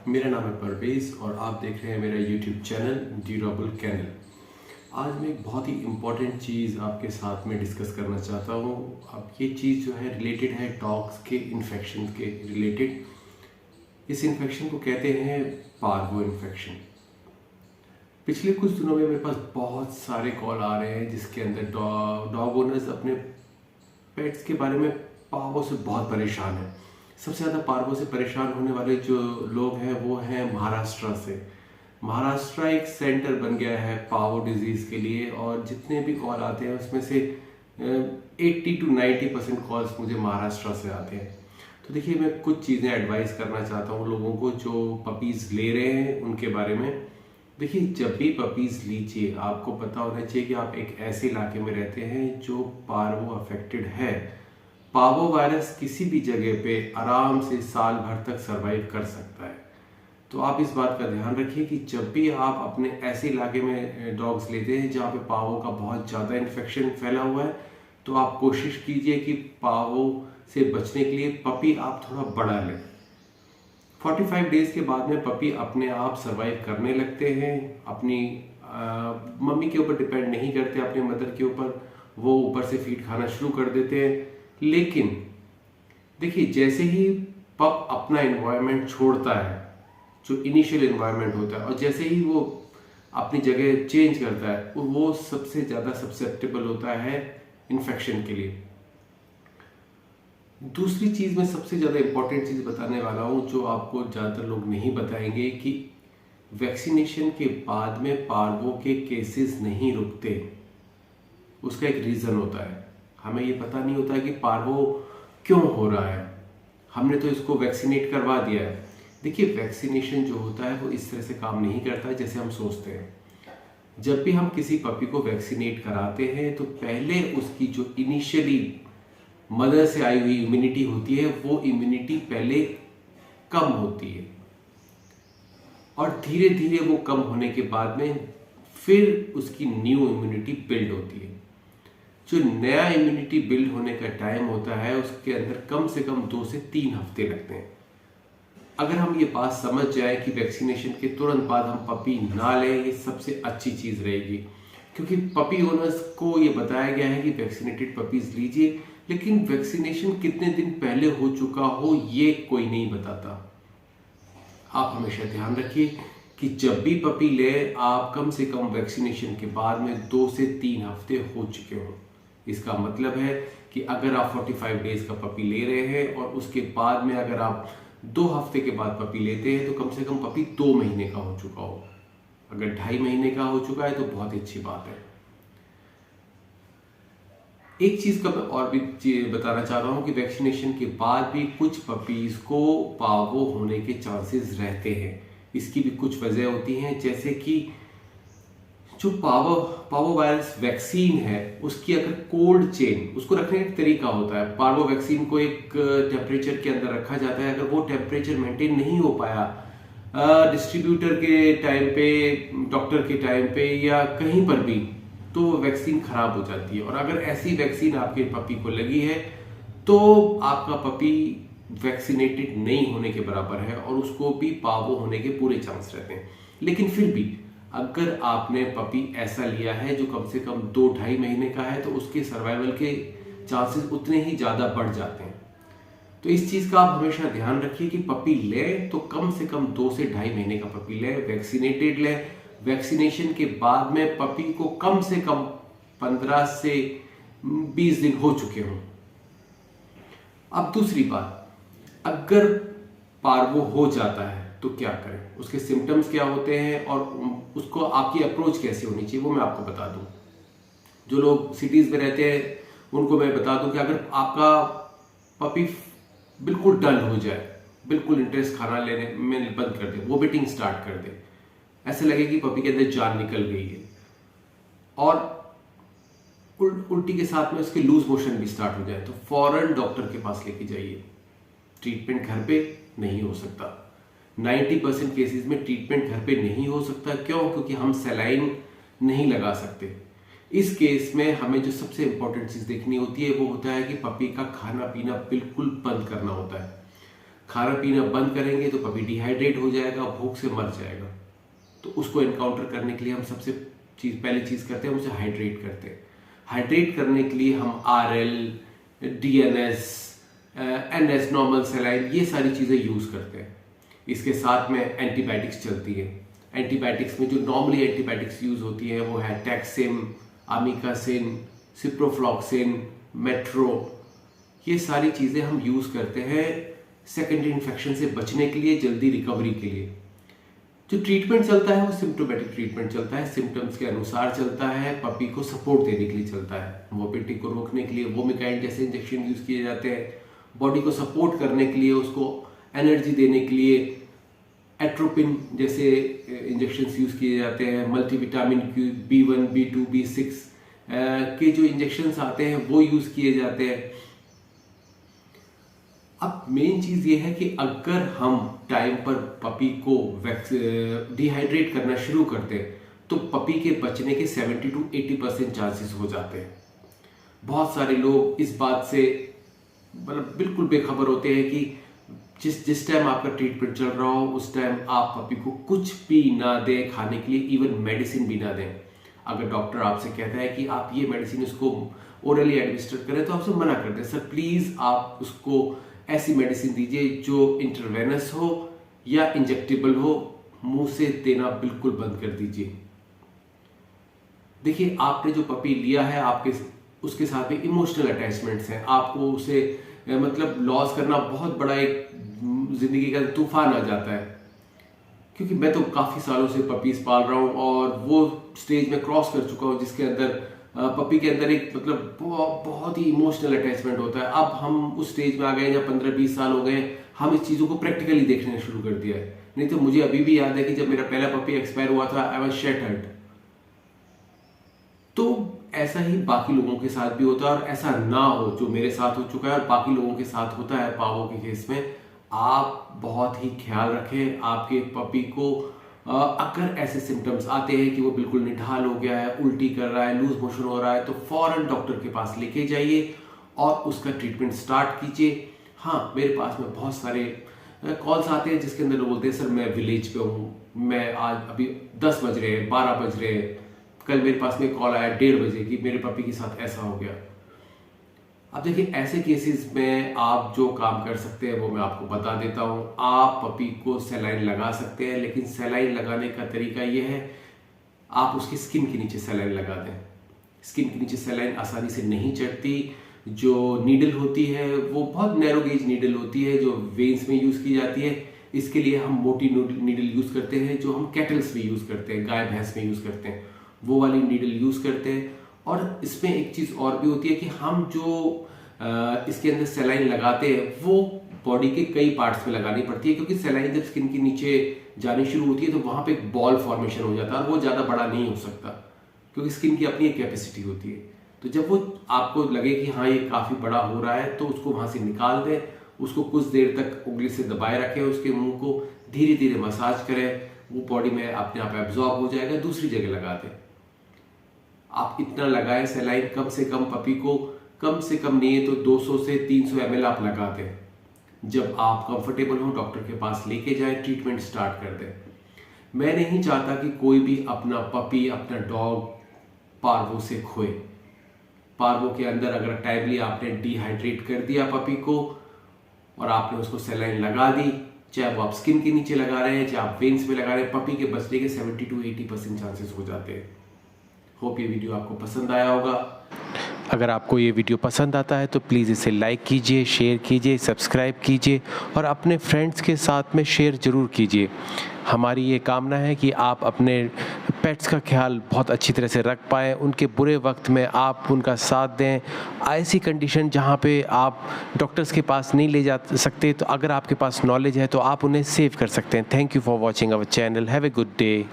मेरा नाम है परवेज़ और आप देख रहे हैं मेरा यूट्यूब चैनल ड्यूरेबल कैनल। आज मैं एक बहुत ही इम्पॉर्टेंट चीज़ आपके साथ में डिस्कस करना चाहता हूँ। अब ये चीज़ जो है रिलेटेड है डॉग्स के इन्फेक्शन के रिलेटेड। इस इन्फेक्शन को कहते हैं पार्वो इन्फेक्शन। पिछले कुछ दिनों में मेरे पास बहुत सारे कॉल आ रहे हैं जिसके अंदर डॉग ओनर्स अपने पेट्स के बारे में पार्वो से बहुत परेशान हैं। सबसे ज़्यादा पार्वो से परेशान होने वाले जो लोग हैं वो हैं महाराष्ट्र से। महाराष्ट्र एक सेंटर बन गया है पार्वो डिजीज़ के लिए और जितने भी कॉल आते हैं उसमें से 80 to 90% कॉल्स मुझे महाराष्ट्र से आते हैं। तो देखिए, मैं कुछ चीज़ें एडवाइस करना चाहता हूँ लोगों को जो पपीज़ ले रहे हैं उनके बारे में। देखिए, जब भी पपीज़ लीजिए आपको पता होना चाहिए कि आप एक ऐसे इलाके में रहते हैं जो पार्वो अफेक्टेड है। पार्वो वायरस किसी भी जगह पे आराम से साल भर तक सरवाइव कर सकता है। तो आप इस बात का ध्यान रखिए कि जब भी आप अपने ऐसे इलाके में डॉग्स लेते हैं जहाँ पे पार्वो का बहुत ज़्यादा इन्फेक्शन फैला हुआ है, तो आप कोशिश कीजिए कि पार्वो से बचने के लिए पपी आप थोड़ा बड़ा लें। 45 डेज़ के बाद में पपी अपने आप सर्वाइव करने लगते हैं। अपनी मम्मी के ऊपर डिपेंड नहीं करते, अपने मदर के ऊपर। वो ऊपर से फीड खाना शुरू कर देते हैं। लेकिन देखिए, जैसे ही पप अपना एनवायरनमेंट छोड़ता है, जो इनिशियल एनवायरनमेंट होता है, और जैसे ही वो अपनी जगह चेंज करता है, वो सबसे ज़्यादा ससेप्टेबल होता है इन्फेक्शन के लिए। दूसरी चीज़ में सबसे ज़्यादा इम्पॉर्टेंट चीज़ बताने वाला हूँ जो आपको ज़्यादातर लोग नहीं बताएंगे कि वैक्सीनेशन के बाद में पार्वो के केसेस नहीं रुकते। उसका एक रीज़न होता है। हमें ये पता नहीं होता है कि पार्वो क्यों हो रहा है। हमने तो इसको वैक्सीनेट करवा दिया है। देखिए, वैक्सीनेशन जो होता है वो इस तरह से काम नहीं करता है जैसे हम सोचते हैं। जब भी हम किसी पपी को वैक्सीनेट कराते हैं तो पहले उसकी जो इनिशियली मदर से आई हुई इम्यूनिटी होती है वो इम्यूनिटी पहले कम होती है और धीरे धीरे वो कम होने के बाद में फिर उसकी न्यू इम्यूनिटी बिल्ड होती है। जो नया इम्यूनिटी बिल्ड होने का टाइम होता है उसके अंदर कम से कम 2 से 3 हफ्ते लगते हैं। अगर हम ये बात समझ जाए कि वैक्सीनेशन के तुरंत बाद हम पपी ना लें, ये सबसे अच्छी चीज़ रहेगी। क्योंकि पपी ओनर्स को ये बताया गया है कि वैक्सीनेटेड पपीज़ लीजिए, लेकिन वैक्सीनेशन कितने दिन पहले हो चुका हो ये कोई नहीं बताता। आप हमेशा ध्यान रखिए कि जब भी पपी ले आप कम से कम वैक्सीनेशन के बाद में 2 से 3 हफ्ते हो चुके हों। इसका मतलब है कि अगर आप 45 डेज़ का पपी ले रहे हैं और उसके बाद में अगर आप 2 हफ्ते के बाद पपी लेते हैं तो कम से कम पपी 2 महीने का हो चुका हो। अगर 2.5 महीने का हो चुका है तो बहुत ही अच्छी बात है। एक चीज़ का मैं और भी बताना चाह रहा हूँ कि वैक्सीनेशन के बाद भी कुछ पपीज़ को पार्वो होने के चांसेस रहते हैं। इसकी भी कुछ वजह होती हैं, जैसे कि जो पार्वो वायरस वैक्सीन है उसकी अगर कोल्ड चेन, उसको रखने का एक तरीका होता है। पार्वो वैक्सीन को एक टेम्परेचर के अंदर रखा जाता है। अगर वो टेम्परेचर मेंटेन नहीं हो पाया डिस्ट्रीब्यूटर के टाइम पे, डॉक्टर के टाइम पे या कहीं पर भी, तो वैक्सीन खराब हो जाती है। और अगर ऐसी वैक्सीन आपके पपी को लगी है तो आपका पपी वैक्सीनेटेड नहीं होने के बराबर है और उसको भी पार्वो होने के पूरे चांस रहते हैं। लेकिन फिर भी अगर आपने पपी ऐसा लिया है जो कम से कम 2-2.5 महीने का है तो उसके सर्वाइवल के चांसेस उतने ही ज़्यादा बढ़ जाते हैं। तो इस चीज़ का आप हमेशा ध्यान रखिए कि पपी ले तो कम से कम 2 से 2.5 महीने का पपी ले, वैक्सीनेटेड ले। वैक्सीनेशन के बाद में पपी को कम से कम 15 से 20 दिन हो चुके हों। अब दूसरी बात, अगर पार्वो हो जाता है तो क्या करें, उसके सिम्टम्स क्या होते हैं और उसको आपकी अप्रोच कैसी होनी चाहिए वो मैं आपको बता दूं। जो लोग सिटीज़ में रहते हैं उनको मैं बता दूं कि अगर आपका पपी बिल्कुल डल हो जाए, बिल्कुल इंटरेस्ट खाना लेने में बंद कर दे, वोमिटिंग स्टार्ट कर दे, ऐसे लगे कि पपी के अंदर जान निकल गई है और उल्टी के साथ में उसके लूज मोशन भी स्टार्ट हो जाए, तो फौरन डॉक्टर के पास लेके जाइए। ट्रीटमेंट घर पे नहीं हो सकता। 90% केसेस में ट्रीटमेंट घर पे नहीं हो सकता। क्यों? क्योंकि हम सलाइन नहीं लगा सकते। इस केस में हमें जो सबसे इंपॉर्टेंट चीज़ देखनी होती है वो होता है कि पपी का खाना पीना बिल्कुल बंद करना होता है। खाना पीना बंद करेंगे तो पपी डिहाइड्रेट हो जाएगा, भूख से मर जाएगा। तो उसको एनकाउंटर करने के लिए हम सबसे पहली चीज़ करते हैं, उसे हाइड्रेट करते हैं। हाइड्रेट करने के लिए हम RL, DNS, NS normal saline, ये सारी चीज़ें यूज़ करते हैं। इसके साथ में एंटीबायोटिक्स चलती है। एंटीबायोटिक्स में जो नॉर्मली एंटीबायोटिक्स यूज़ होती है वो है टैक्सिम, अमीकासिन, सिप्रोफ्लॉक्सिन, मेट्रो। ये सारी चीज़ें हम यूज़ करते हैं सेकेंडरी इन्फेक्शन से बचने के लिए, जल्दी रिकवरी के लिए। जो ट्रीटमेंट चलता है वो सिम्टोमेटिक ट्रीटमेंट चलता है, सिम्टम्स के अनुसार चलता है, पपी को सपोर्ट देने के लिए चलता है। वोमिटिंग को रोकने के लिए वोमिकाइड जैसे इंजेक्शन यूज़ किए जाते हैं, बॉडी को सपोर्ट करने के लिए, उसको एनर्जी देने के लिए एट्रोपिन जैसे इंजेक्शंस यूज़ किए जाते हैं, मल्टीविटामिन B1, B2, B6 के जो इंजेक्शंस आते हैं वो यूज़ किए जाते हैं। अब मेन चीज़ ये है कि अगर हम टाइम पर पपी को डिहाइड्रेट करना शुरू करते हैं तो पपी के बचने के 70 to 80% चांसेस हो जाते हैं। बहुत सारे लोग इस बात से मतलब बिल्कुल बेखबर होते हैं कि जिस टाइम आपका ट्रीटमेंट चल रहा हो उस टाइम आप पपी को कुछ भी ना दें खाने के लिए, इवन मेडिसिन भी ना दें। अगर डॉक्टर आपसे कहता है कि आप ये मेडिसिन उसको ओरली एडमिनिस्टर करें तो आपसे मना कर दें, सर प्लीज़ आप उसको ऐसी मेडिसिन दीजिए जो इंटरवेनस हो या इंजेक्टेबल हो, मुंह से देना बिल्कुल बंद कर दीजिए। देखिए, आपने जो पपी लिया है आपके उसके साथ भी इमोशनल अटैचमेंट्स हैं। आपको उसे मतलब लॉस करना बहुत बड़ा एक जिंदगी का तूफान आ जाता है। क्योंकि मैं तो काफ़ी सालों से पपीज पाल रहा हूँ और वो स्टेज में क्रॉस कर चुका हूँ जिसके अंदर पपी के अंदर एक मतलब बहुत ही इमोशनल अटैचमेंट होता है। अब हम उस स्टेज में आ गए जब 15-20 साल हो गए, हम इस चीज़ों को प्रैक्टिकली देखने शुरू कर दिया है। नहीं तो मुझे अभी भी याद है कि जब मेरा पहला पपी एक्सपायर हुआ था, आई वाज शैटर्ड। तो ऐसा ही बाकी लोगों के साथ भी होता है, और ऐसा ना हो जो मेरे साथ हो चुका है और बाकी लोगों के साथ होता है पावो के केस में। आप बहुत ही ख्याल रखें आपके पपी को। अगर ऐसे सिम्टम्स आते हैं कि वो बिल्कुल निढाल हो गया है, उल्टी कर रहा है, लूज मोशन हो रहा है, तो फौरन डॉक्टर के पास लेके जाइए और उसका ट्रीटमेंट स्टार्ट कीजिए। हाँ, मेरे पास में बहुत सारे कॉल्स आते हैं जिसके अंदर लोग बोलते हैं सर मैं विलेज पे हूँ, मैं आज अभी 10 बज रहे हैं, 12 बज रहे हैं, कल मेरे पास में कॉल आया 1:30 बजे कि मेरे पपी के साथ ऐसा हो गया। अब देखिए, ऐसे केसेस में आप जो काम कर सकते हैं वो मैं आपको बता देता हूँ। आप पपी को सलाइन लगा सकते हैं, लेकिन सलाइन लगाने का तरीका ये है आप उसकी स्किन के नीचे सलाइन लगा दें। स्किन के नीचे सलाइन आसानी से नहीं चढ़ती। जो नीडल होती है वो बहुत नैरो गेज नीडल होती है जो वेन्स में यूज़ की जाती है। इसके लिए हम मोटी नीडल यूज़ करते हैं जो हम कैटल्स में यूज़ करते हैं, गाय भैंस में यूज़ करते हैं, वो वाली नीडल यूज़ करते हैं। और इसमें एक चीज़ और भी होती है कि हम जो इसके अंदर सलाइन लगाते हैं वो बॉडी के कई पार्ट्स में लगानी पड़ती है, क्योंकि सलाइन जब स्किन के नीचे जानी शुरू होती है तो वहाँ पे एक बॉल फॉर्मेशन हो जाता है और वो ज़्यादा बड़ा नहीं हो सकता क्योंकि स्किन की अपनी एक कैपेसिटी होती है। तो जब वो आपको लगे कि हाँ ये काफ़ी बड़ा हो रहा है तो उसको वहाँ से निकाल दें, उसको कुछ देर तक उंगली से दबाए रखें, उसके मुंह को धीरे धीरे मसाज करें, वो बॉडी में अपने आप एब्जॉर्ब हो जाएगा, दूसरी जगह लगा दें। आप इतना लगाएं सलाइन, कम से कम पपी को कम से कम नहीं है तो 200 से 300 ml आप लगा दें। जब आप कंफर्टेबल हो डॉक्टर के पास लेके जाएं, ट्रीटमेंट स्टार्ट कर दें। मैं नहीं चाहता कि कोई भी अपना पपी, अपना डॉग पार्वो से खोए। पार्वो के अंदर अगर टाइमली आपने डिहाइड्रेट कर दिया पपी को और आपने उसको सलाइन लगा दी, चाहे वो आप स्किन के नीचे लगा रहे हैं चाहे आप वेन्स में लगा रहे हैं, पपी के बचने के 70 to 80% चांसेस हो जाते हैं। होप ये वीडियो आपको पसंद आया होगा। अगर आपको ये वीडियो पसंद आता है तो प्लीज़ इसे लाइक कीजिए, शेयर कीजिए, सब्सक्राइब कीजिए और अपने फ्रेंड्स के साथ में शेयर ज़रूर कीजिए। हमारी ये कामना है कि आप अपने पेट्स का ख्याल बहुत अच्छी तरह से रख पाएँ, उनके बुरे वक्त में आप उनका साथ दें। ऐसी कंडीशन जहाँ पे आप डॉक्टर्स के पास नहीं ले जा सकते, तो अगर आपके पास नॉलेज है तो आप उन्हें सेव कर सकते हैं। Thank you for watching our channel. Have a good day.